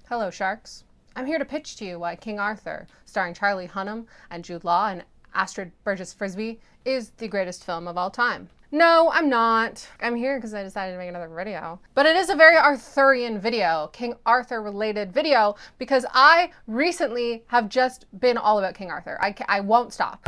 Hello, sharks. I'm here to pitch to you why King Arthur, starring Charlie Hunnam and Jude Law and Astrid Burgess-Frisbee, is the greatest film of all time. No, I'm not. I'm here because I decided to make another video. But it is a very Arthurian video, King Arthur related video, because I recently have just been all about King Arthur. I won't stop.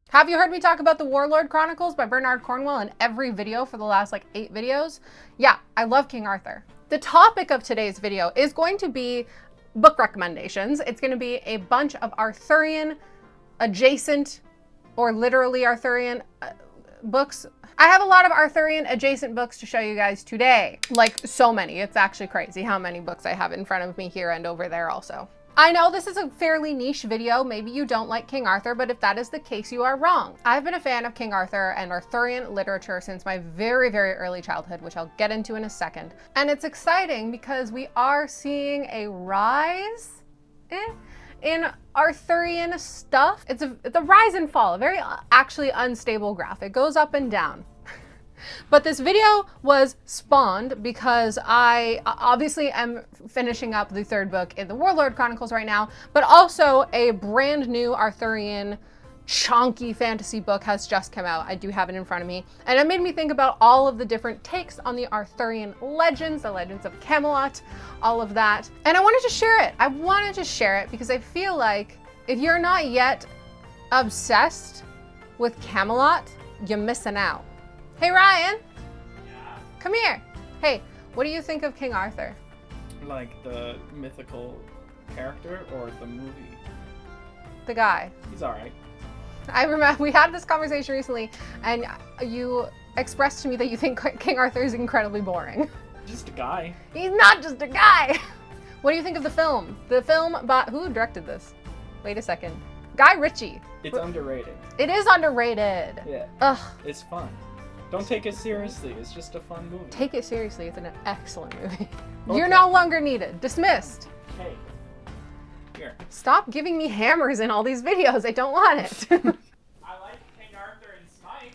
Have you heard me talk about the Warlord Chronicles by Bernard Cornwell in every video for the last 8 videos? Yeah, I love King Arthur. The topic of today's video is going to be book recommendations. It's going to be a bunch of Arthurian adjacent or literally Arthurian books. I have a lot of Arthurian adjacent books to show you guys today. Like so many. It's actually crazy how many books I have in front of me here and over there also. I know this is a fairly niche video. Maybe you don't like King Arthur, but if that is the case, you are wrong. I've been a fan of King Arthur and Arthurian literature since my very, very early childhood, which I'll get into in a second. And it's exciting because we are seeing a rise in Arthurian stuff. It's a rise and fall, a very actually unstable graph. It goes up and down. But this video was spawned because I obviously am finishing up the 3rd book in the Warlord Chronicles right now, but also a brand new Arthurian chunky fantasy book has just come out. I do have it in front of me. And it made me think about all of the different takes on the Arthurian legends, the legends of Camelot, all of that. And I wanted to share it. I wanted to share it because I feel like if you're not yet obsessed with Camelot, you're missing out. Hey Ryan! Yeah? Come here! Hey, what do you think of King Arthur? Like the mythical character or the movie? The guy. He's alright. I remember we had this conversation recently and you expressed to me that you think King Arthur is incredibly boring. Just a guy. He's not just a guy! What do you think of the film? The film about, who directed this? Wait a second. Guy Ritchie. It's underrated. It is underrated. Yeah. Ugh. It's fun. Don't take it seriously. It's just a fun movie. Take it seriously. It's an excellent movie. Okay. You're no longer needed. Dismissed. Hey. Here. Stop giving me hammers in all these videos. I don't want it. I like King Arthur and Smite.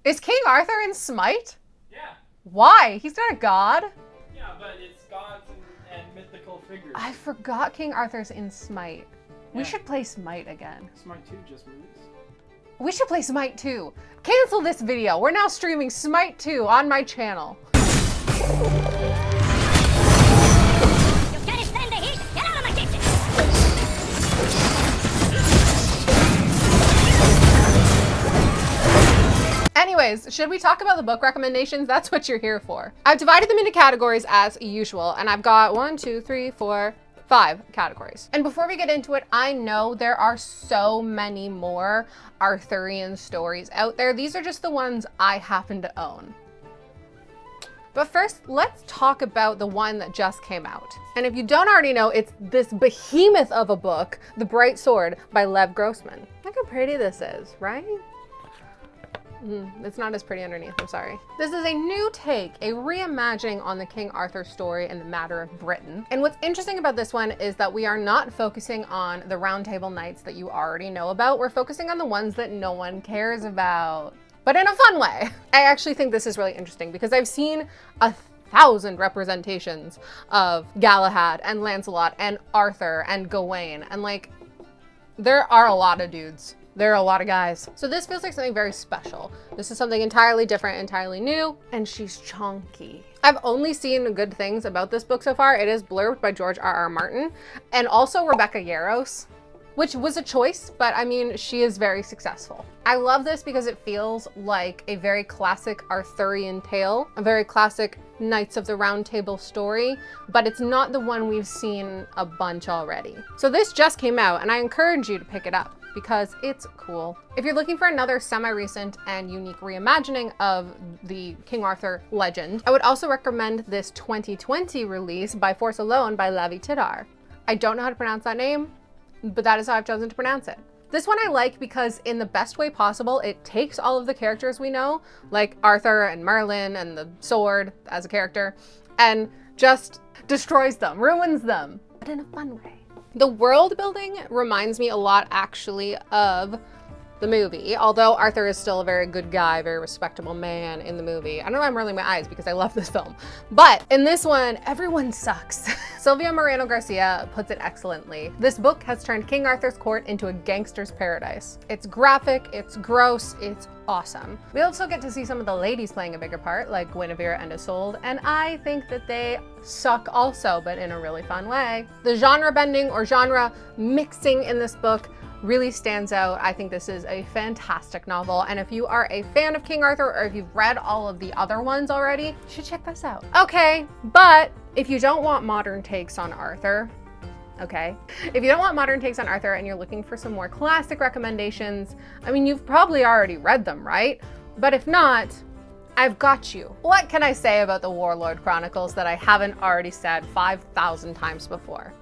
Is King Arthur in Smite? Yeah. Why? He's not a god. Yeah, but it's gods and mythical figures. I forgot King Arthur's in Smite. We Yeah. should play Smite again. Smite 2 just released. We should play Smite 2. Cancel this video. We're now streaming Smite 2 on my channel. You gotta stand the heat. Get out of my kitchen. Anyways, should we talk about the book recommendations? That's what you're here for. I've divided them into categories as usual, and I've got 5 categories. And before we get into it, I know there are so many more Arthurian stories out there. These are just the ones I happen to own. But first, let's talk about the one that just came out. And if you don't already know, it's this behemoth of a book, The Bright Sword by Lev Grossman. Look how pretty this is, right? It's not as pretty underneath, I'm sorry. This is a new take, a reimagining on the King Arthur story in the matter of Britain. And what's interesting about this one is that we are not focusing on the Round Table Knights that you already know about. We're focusing on the ones that no one cares about, but in a fun way. I actually think this is really interesting because I've seen 1,000 representations of Galahad and Lancelot and Arthur and Gawain, and there are a lot of dudes. There are a lot of guys. So this feels like something very special. This is something entirely different, entirely new, and she's chunky. I've only seen good things about this book so far. It is blurbed by George R.R. Martin and also Rebecca Yarros, which was a choice, but I mean, she is very successful. I love this because it feels like a very classic Arthurian tale, a very classic Knights of the Round Table story, but it's not the one we've seen a bunch already. So this just came out and I encourage you to pick it up because it's cool. If you're looking for another semi-recent and unique reimagining of the King Arthur legend, I would also recommend this 2020 release by Force Alone by Lavi Tidar. I don't know how to pronounce that name, but that is how I've chosen to pronounce it. This one I like because in the best way possible, it takes all of the characters we know, like Arthur and Merlin and the sword as a character, and just destroys them, ruins them, but in a fun way. The world building reminds me a lot actually of the movie, although Arthur is still a very good guy, very respectable man in the movie. I don't know why I'm rolling my eyes because I love this film. But in this one, everyone sucks. Silvia Moreno Garcia puts it excellently. This book has turned King Arthur's court into a gangster's paradise. It's graphic, it's gross, it's awesome. We also get to see some of the ladies playing a bigger part, like Guinevere and Isolde, and I think that they suck also, but in a really fun way. The genre bending or genre mixing in this book really stands out. I think this is a fantastic novel, and if you are a fan of King Arthur or if you've read all of the other ones already, you should check this out. Okay, but if you don't want modern takes on Arthur, if you don't want modern takes on Arthur and you're looking for some more classic recommendations, I mean, you've probably already read them, right? But if not, I've got you. What can I say about the Warlord Chronicles that I haven't already said 5,000 times before?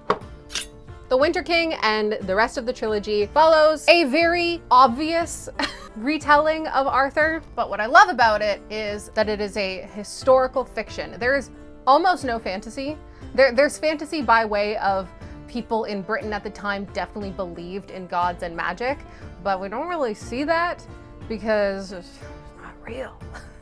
The Winter King and the rest of the trilogy follows a very obvious retelling of Arthur, but what I love about it is that it is a historical fiction. There is almost no fantasy. There's fantasy by way of people in Britain at the time definitely believed in gods and magic, but we don't really see that because it's not real.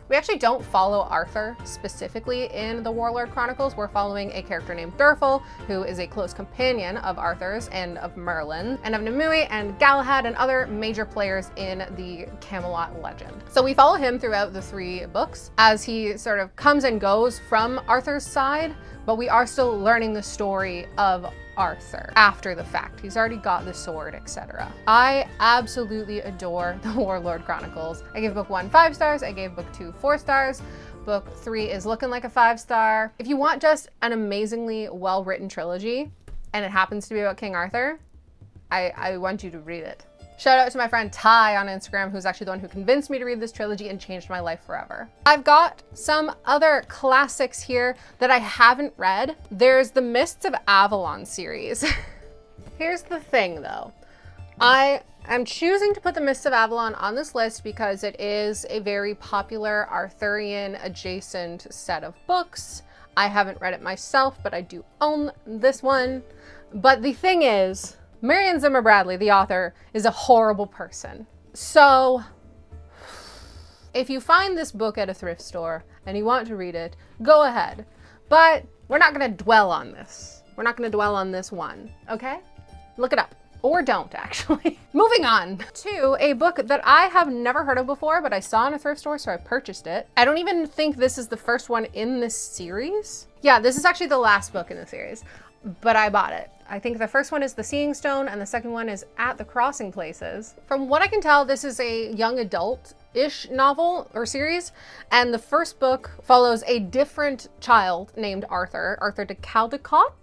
We actually don't follow Arthur specifically in the Warlord Chronicles. We're following a character named Durfal, who is a close companion of Arthur's and of Merlin, and of Nimue and Galahad and other major players in the Camelot legend. So we follow him throughout the 3 books as he sort of comes and goes from Arthur's side, but we are still learning the story of Arthur after the fact. He's already got the sword, etc. I absolutely adore the Warlord Chronicles. I gave book 1 5 stars. I gave book 2 4 stars. Book 3 is looking like a 5-star. If you want just an amazingly well-written trilogy, and it happens to be about King Arthur, I want you to read it. Shout out to my friend Ty on Instagram, who's actually the one who convinced me to read this trilogy and changed my life forever. I've got some other classics here that I haven't read. There's the Mists of Avalon series. Here's the thing though. I am choosing to put the Mists of Avalon on this list because it is a very popular Arthurian adjacent set of books. I haven't read it myself, but I do own this one. But the thing is, Marion Zimmer Bradley, the author, is a horrible person. So if you find this book at a thrift store and you want to read it, go ahead. But we're not gonna dwell on this. We're not gonna dwell on this one, okay? Look it up. Or don't, actually. Moving on to a book that I have never heard of before, but I saw in a thrift store, so I purchased it. I don't even think this is the first one in this series. Yeah, this is actually the last book in the series, but I bought it. I think the first one is The Seeing Stone and the second one is At the Crossing Places. From what I can tell, this is a young adult-ish novel or series, and the first book follows a different child named Arthur de Caldecott,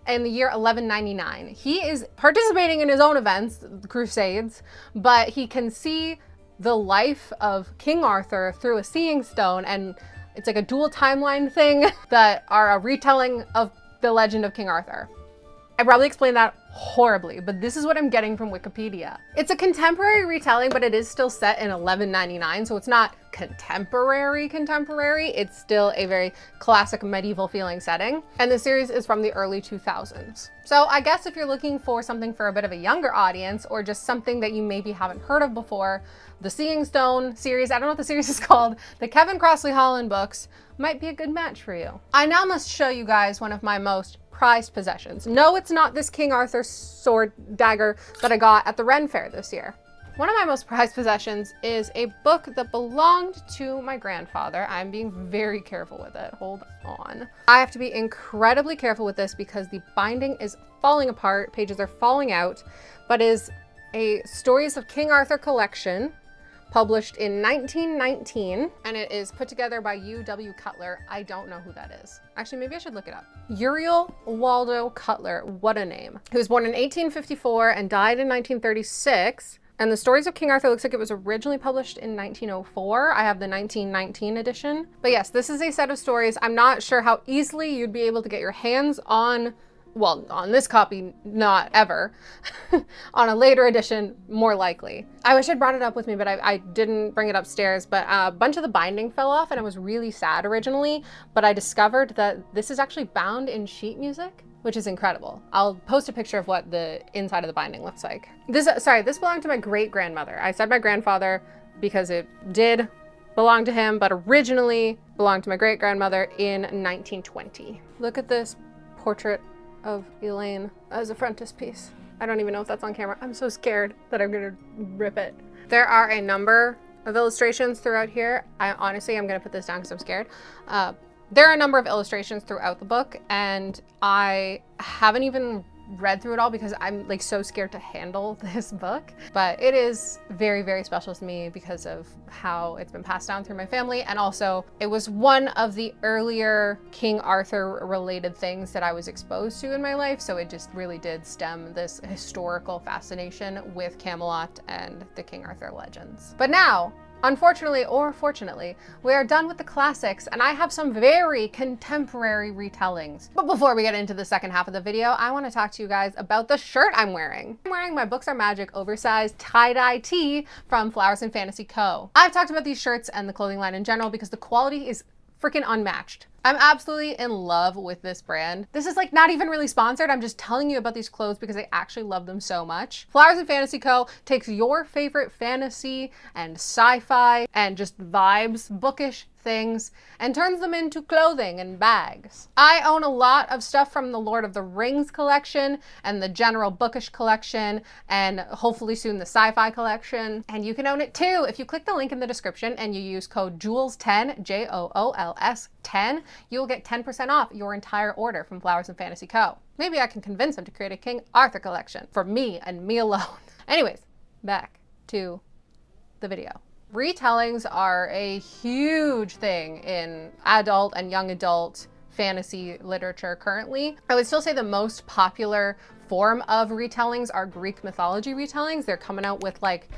in the year 1199. He is participating in his own events, the Crusades, but he can see the life of King Arthur through a seeing stone, and it's like a dual timeline thing that are a retelling of the legend of King Arthur. I probably explained that horribly, but this is what I'm getting from Wikipedia. It's a contemporary retelling, but it is still set in 1199, so it's not contemporary. It's still a very classic medieval feeling setting. And the series is from the early 2000s. So I guess if you're looking for something for a bit of a younger audience, or just something that you maybe haven't heard of before, the Seeing Stone series, I don't know what the series is called, the Kevin Crossley Holland books might be a good match for you. I now must show you guys one of my most prized possessions. No, it's not this King Arthur sword dagger that I got at the Ren Fair this year. One of my most prized possessions is a book that belonged to my grandfather. I'm being very careful with it. Hold on. I have to be incredibly careful with this because the binding is falling apart, pages are falling out, but is a Stories of King Arthur collection published in 1919, and it is put together by U.W. Cutler. I don't know who that is. Actually, maybe I should look it up. Uriel Waldo Cutler, what a name. He was born in 1854 and died in 1936. And the Stories of King Arthur looks like it was originally published in 1904. I have the 1919 edition. But yes, this is a set of stories. I'm not sure how easily you'd be able to get your hands on, well, on this copy, not ever. On a later edition, more likely. I wish I'd brought it up with me, but I didn't bring it upstairs, but a bunch of the binding fell off and I was really sad originally, but I discovered that this is actually bound in sheet music. which is incredible. I'll post a picture of what the inside of the binding looks like. This belonged to my great-grandmother. I said my grandfather because it did belong to him, but originally belonged to my great-grandmother in 1920. Look at this portrait of Elaine as a frontispiece. I don't even know if that's on camera. I'm so scared that I'm gonna rip it. There are a number of illustrations throughout here. I'm gonna put this down because I'm scared. There are a number of illustrations throughout the book, and I haven't even read through it all because I'm like so scared to handle this book. But it is very, very special to me because of how it's been passed down through my family. And also it was one of the earlier King Arthur related things that I was exposed to in my life. So it just really did stem this historical fascination with Camelot and the King Arthur legends. But now, unfortunately or fortunately, we are done with the classics, and I have some very contemporary retellings. But before we get into the second half of the video, I want to talk to you guys about the shirt I'm wearing. I'm wearing my Books Are Magic oversized tie-dye tee from Flowers and Fantasy Co. I've talked about these shirts and the clothing line in general because the quality is freaking unmatched. I'm absolutely in love with this brand. This is like not even really sponsored. I'm just telling you about these clothes because I actually love them so much. Flowers and Fantasy Co. takes your favorite fantasy and sci-fi and just vibes, bookish things, and turns them into clothing and bags. I own a lot of stuff from the Lord of the Rings collection and the general bookish collection, and hopefully soon the sci-fi collection. And you can own it too if you click the link in the description and you use code JOOLS10, JOOLS 10, you'll get 10% off your entire order from Flowers and Fantasy Co. Maybe I can convince them to create a King Arthur collection for me and me alone. Anyways, back to the video. Retellings are a huge thing in adult and young adult fantasy literature currently. I would still say the most popular form of retellings are Greek mythology retellings. They're coming out with like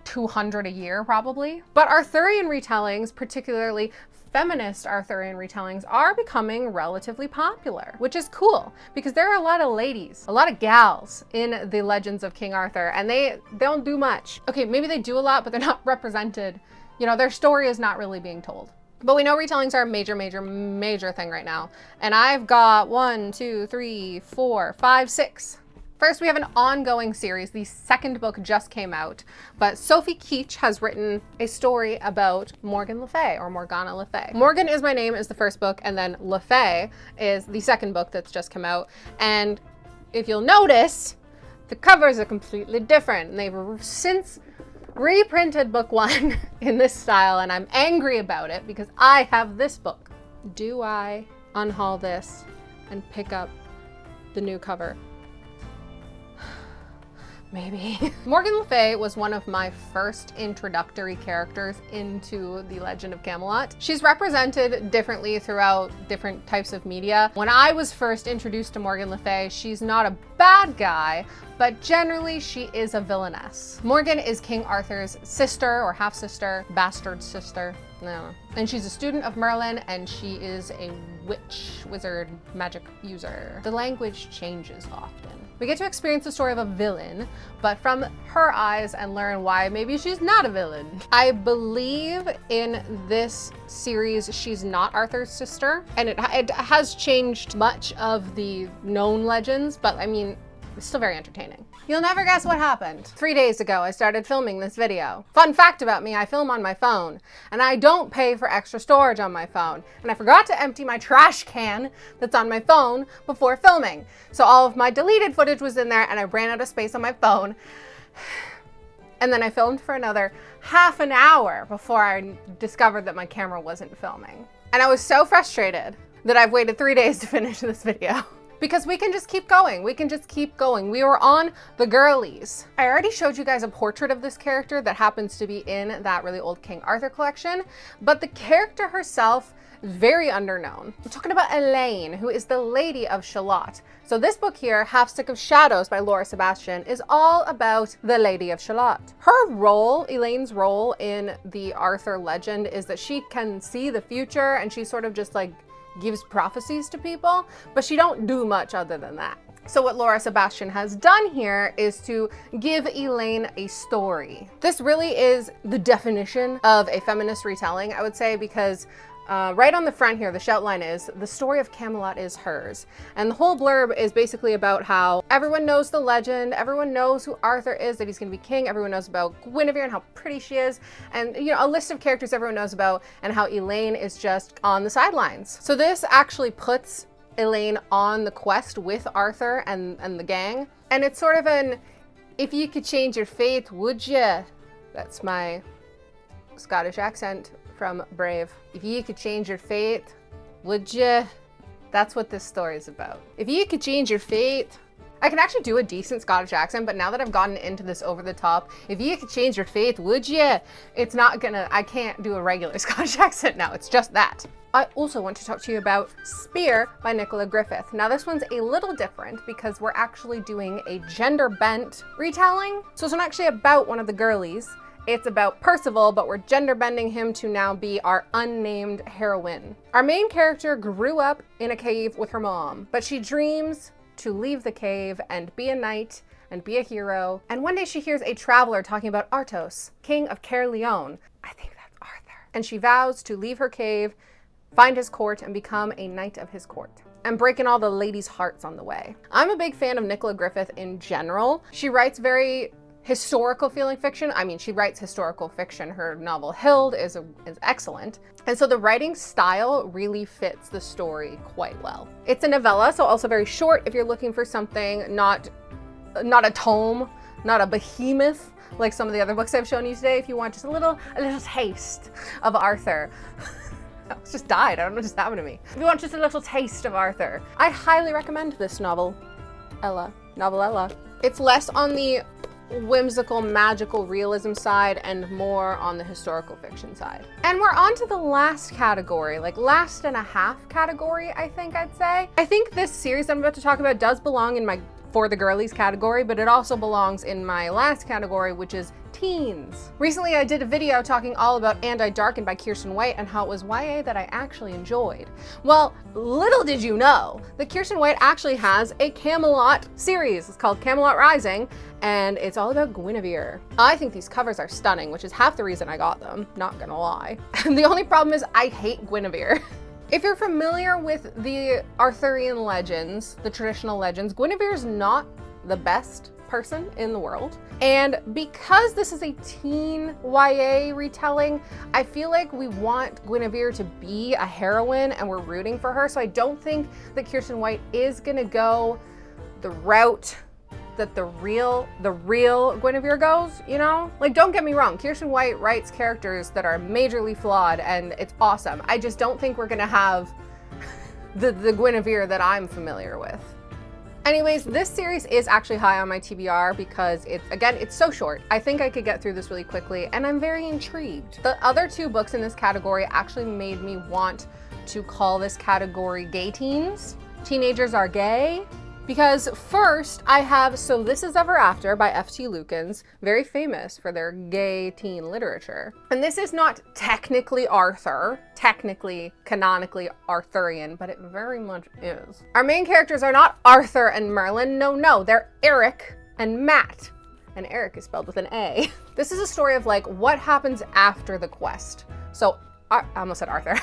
200 a year probably. But Arthurian retellings, particularly feminist Arthurian retellings, are becoming relatively popular, which is cool because there are a lot of ladies, a lot of gals in the legends of King Arthur, and they don't do much. Okay, maybe they do a lot, but they're not represented. You know, their story is not really being told. But we know retellings are a major, major, major thing right now. And I've got 1, 2, 3, 4, 5, 6. First, we have an ongoing series. The second book just came out, but Sophie Keach has written a story about Morgan Le Fay, or Morgana Le Fay. Morgan Is My Name is the first book, and then Le Fay is the second book that's just come out. And if you'll notice, the covers are completely different. And they've since reprinted book 1 in this style, and I'm angry about it because I have this book. Do I unhaul this and pick up the new cover? Maybe. Morgan Le Fay was one of my first introductory characters into the Legend of Camelot. She's represented differently throughout different types of media. When I was first introduced to Morgan Le Fay, she's not a bad guy, but generally she is a villainess. Morgan is King Arthur's sister or half-sister, bastard sister. No. And she's a student of Merlin, and she is a witch, wizard, magic user. The language changes often. We get to experience the story of a villain, but from her eyes, and learn why maybe she's not a villain. I believe in this series she's not Arthur's sister, and it has changed much of the known legends, but I mean, it's still very entertaining. You'll never guess what happened. 3 days ago, I started filming this video. Fun fact about me, I film on my phone, and I don't pay for extra storage on my phone. And I forgot to empty my trash can that's on my phone before filming. So all of my deleted footage was in there, and I ran out of space on my phone. And then I filmed for another half an hour before I discovered that my camera wasn't filming. And I was so frustrated that I've waited 3 days to finish this video. Because we can just keep going. We can just keep going. We were on the girlies. I already showed you guys a portrait of this character that happens to be in that really old King Arthur collection, but the character herself is very underknown. I'm talking about Elaine, who is the Lady of Shalott. So this book here, Half Stick of Shadows by Laura Sebastian, is all about the Lady of Shalott. Her role, Elaine's role in the Arthur legend, is that she can see the future, and she sort of just like gives prophecies to people, but she don't do much other than that. So what Laura Sebastian has done here is to give Elaine a story. This really is the definition of a feminist retelling, I would say, because Right on the front here, the shout line is, "The story of Camelot is hers." And the whole blurb is basically about how everyone knows the legend, everyone knows who Arthur is, that he's gonna be king, everyone knows about Guinevere and how pretty she is, and you know, a list of characters everyone knows about, and how Elaine is just on the sidelines. So this actually puts Elaine on the quest with Arthur and the gang. And it's sort of an, if you could change your fate, would ya? That's my Scottish accent from Brave. If you could change your fate, would ya? That's what this story is about. If you could change your fate. I can actually do a decent Scottish accent, but now that I've gotten into this over the top, if you could change your fate, would ya? It's not gonna, I can't do a regular Scottish accent now, it's just that. I also want to talk to you about Spear by Nicola Griffith. Now this one's a little different because we're actually doing a gender-bent retelling. So it's not actually about one of the girlies. It's about Percival, but we're gender bending him to now be our unnamed heroine. Our main character grew up in a cave with her mom, but she dreams to leave the cave and be a knight and be a hero. And one day she hears a traveler talking about Arthos, king of Caerleon. I think that's Arthur. And she vows to leave her cave, find his court, and become a knight of his court, and breaking all the ladies' hearts on the way. I'm a big fan of Nicola Griffith in general. She writes very historical feeling fiction. I mean, she writes historical fiction. Her novel Hild is excellent. And so the writing style really fits the story quite well. It's a novella, so also very short if you're looking for something not a tome, not a behemoth like some of the other books I've shown you today. If you want just a little taste of Arthur. I just died, I don't know what just happened to me. If you want just a little taste of Arthur, I highly recommend this novella. It's less on the whimsical, magical realism side and more on the historical fiction side. And we're on to the last category, like last and a half category, I think I'd say. I think this series I'm about to talk about does belong in my For the Girlies category, but it also belongs in my last category, which is teens. Recently I did a video talking all about And I Darkened by Kiersten White and how it was YA that I actually enjoyed. Well, little did you know that Kiersten White actually has a Camelot series. It's called Camelot Rising, and it's all about Guinevere. I think these covers are stunning, which is half the reason I got them, not gonna lie. And the only problem is I hate Guinevere. If you're familiar with the Arthurian legends, the traditional legends, Guinevere's not the best person in the world. And because this is a teen YA retelling, I feel like we want Guinevere to be a heroine and we're rooting for her. So I don't think that Kiersten White is gonna go the route that the real Guinevere goes, you know? Like, don't get me wrong, Kiersten White writes characters that are majorly flawed and it's awesome. I just don't think we're gonna have the Guinevere that I'm familiar with. Anyways, this series is actually high on my TBR because it's so short. I think I could get through this really quickly and I'm very intrigued. The other two books in this category actually made me want to call this category Gay Teens. Teenagers are gay. Because first I have So This Is Ever After by F.T. Lukens, very famous for their gay teen literature. And this is not technically Arthur, technically, canonically Arthurian, but it very much is. Our main characters are not Arthur and Merlin, no, they're Eric and Matt. And Eric is spelled with an A. This is a story of like what happens after the quest. So, I almost said Arthur.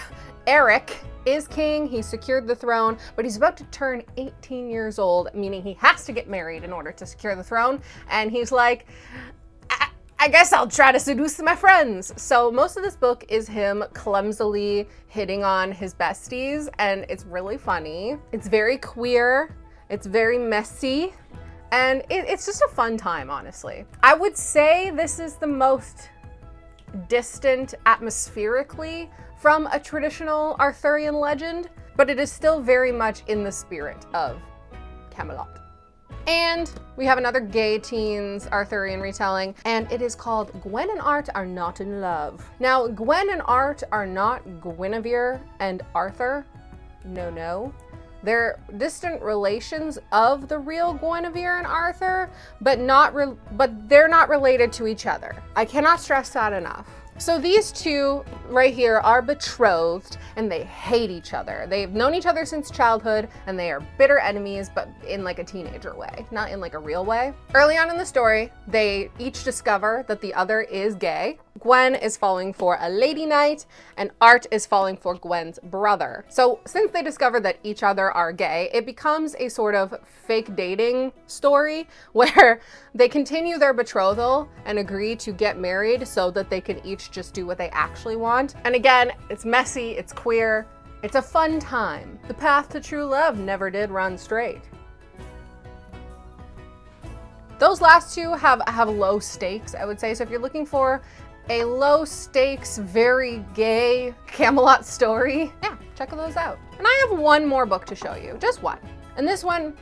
Eric is king, he's secured the throne, but he's about to turn 18 years old, meaning he has to get married in order to secure the throne. And he's like, I guess I'll try to seduce my friends. So most of this book is him clumsily hitting on his besties, and it's really funny. It's very queer, it's very messy, and it's just a fun time, honestly. I would say this is the most distant atmospherically from a traditional Arthurian legend, but it is still very much in the spirit of Camelot. And we have another gay teens Arthurian retelling, and it is called Gwen and Art Are Not in Love. Now, Gwen and Art are not Guinevere and Arthur. No. They're distant relations of the real Guinevere and Arthur, but they're not related to each other. I cannot stress that enough. So these two right here are betrothed and they hate each other. They've known each other since childhood and they are bitter enemies, but in like a teenager way, not in like a real way. Early on in the story, they each discover that the other is gay. Gwen is falling for a lady knight, and Art is falling for Gwen's brother. So since they discover that each other are gay, it becomes a sort of fake dating story where they continue their betrothal and agree to get married so that they can each just do what they actually want. And again, it's messy, it's queer, it's a fun time. The path to true love never did run straight. Those last two have low stakes, I would say. So if you're looking for a low stakes, very gay Camelot story, yeah, check those out. And I have one more book to show you, just one. And this one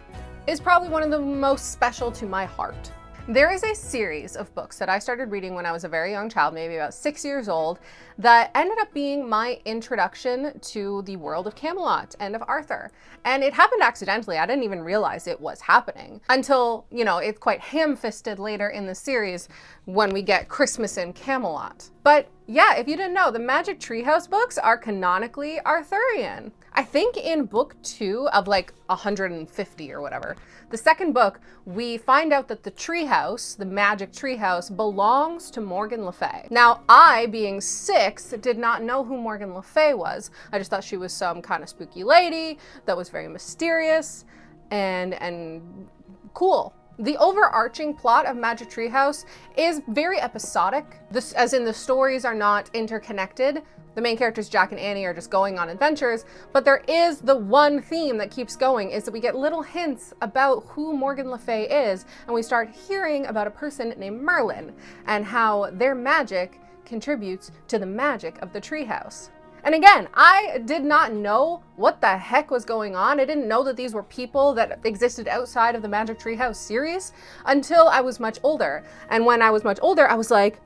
is probably one of the most special to my heart. There is a series of books that I started reading when I was a very young child, maybe about 6 years old, that ended up being my introduction to the world of Camelot and of Arthur. And it happened accidentally. I didn't even realize it was happening until, you know, it's quite ham-fisted later in the series when we get Christmas in Camelot. But yeah, if you didn't know, the Magic Treehouse books are canonically Arthurian. I think in book 2 of like 150 or whatever, the second book, we find out that the treehouse, the magic treehouse, belongs to Morgan Le Fay. Now, I, being 6, did not know who Morgan Le Fay was. I just thought she was some kind of spooky lady that was very mysterious and cool. The overarching plot of Magic Treehouse is very episodic, as in the stories are not interconnected. The main characters, Jack and Annie, are just going on adventures, but there is the one theme that keeps going, is that we get little hints about who Morgan Le Fay is, and we start hearing about a person named Merlin, and how their magic contributes to the magic of the treehouse. And again, I did not know what the heck was going on. I didn't know that these were people that existed outside of the Magic Treehouse series until I was much older. And when I was much older, I was like,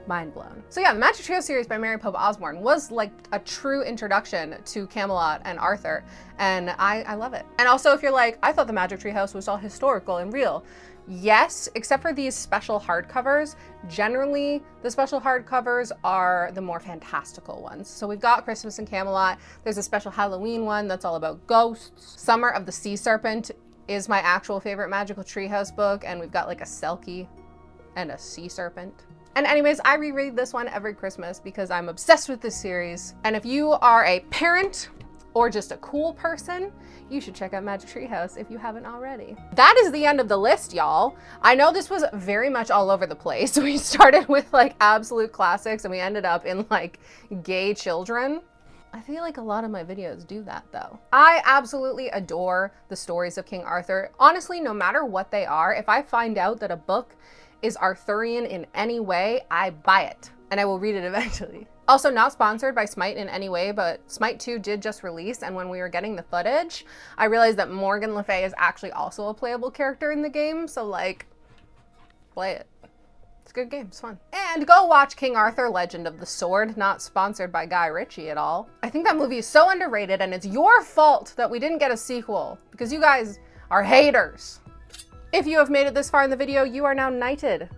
mind blown. So yeah, the Magic Treehouse series by Mary Pope Osborne was like a true introduction to Camelot and Arthur, and I love it. And also, if you're like, I thought the Magic Treehouse was all historical and real. Yes, except for these special hardcovers. Generally, the special hardcovers are the more fantastical ones. So we've got Christmas in Camelot. There's a special Halloween one that's all about ghosts. Summer of the Sea Serpent is my actual favorite Magical Treehouse book, and we've got like a Selkie and a sea serpent. And anyways, I reread this one every Christmas because I'm obsessed with this series. And if you are a parent or just a cool person, you should check out Magic Treehouse if you haven't already. That is the end of the list, y'all. I know this was very much all over the place. We started with like absolute classics and we ended up in like gay children. I feel like a lot of my videos do that though. I absolutely adore the stories of King Arthur. Honestly, no matter what they are, if I find out that a book is Arthurian in any way, I buy it and I will read it eventually. Also, not sponsored by Smite in any way, but Smite 2 did just release, and when we were getting the footage, I realized that Morgan Le Fay is actually also a playable character in the game, so like, play it. It's a good game, it's fun. And go watch King Arthur, Legend of the Sword, not sponsored by Guy Ritchie at all. I think that movie is so underrated, and it's your fault that we didn't get a sequel, because you guys are haters. If you have made it this far in the video, you are now knighted.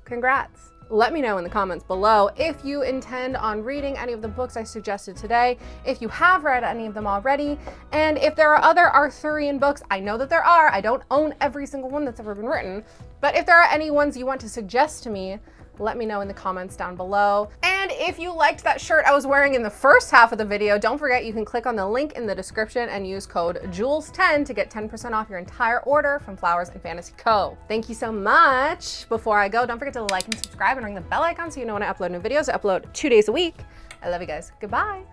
Congrats. Let me know in the comments below if you intend on reading any of the books I suggested today, if you have read any of them already, and if there are other Arthurian books. I know that there are. I don't own every single one that's ever been written, but if there are any ones you want to suggest to me, let me know in the comments down below. And if you liked that shirt I was wearing in the first half of the video, don't forget you can click on the link in the description and use code JULES10 to get 10% off your entire order from Flowers and Fantasy Co. Thank you so much. Before I go, don't forget to like and subscribe and ring the bell icon so you know when I upload new videos. I upload 2 days a week. I love you guys. Goodbye.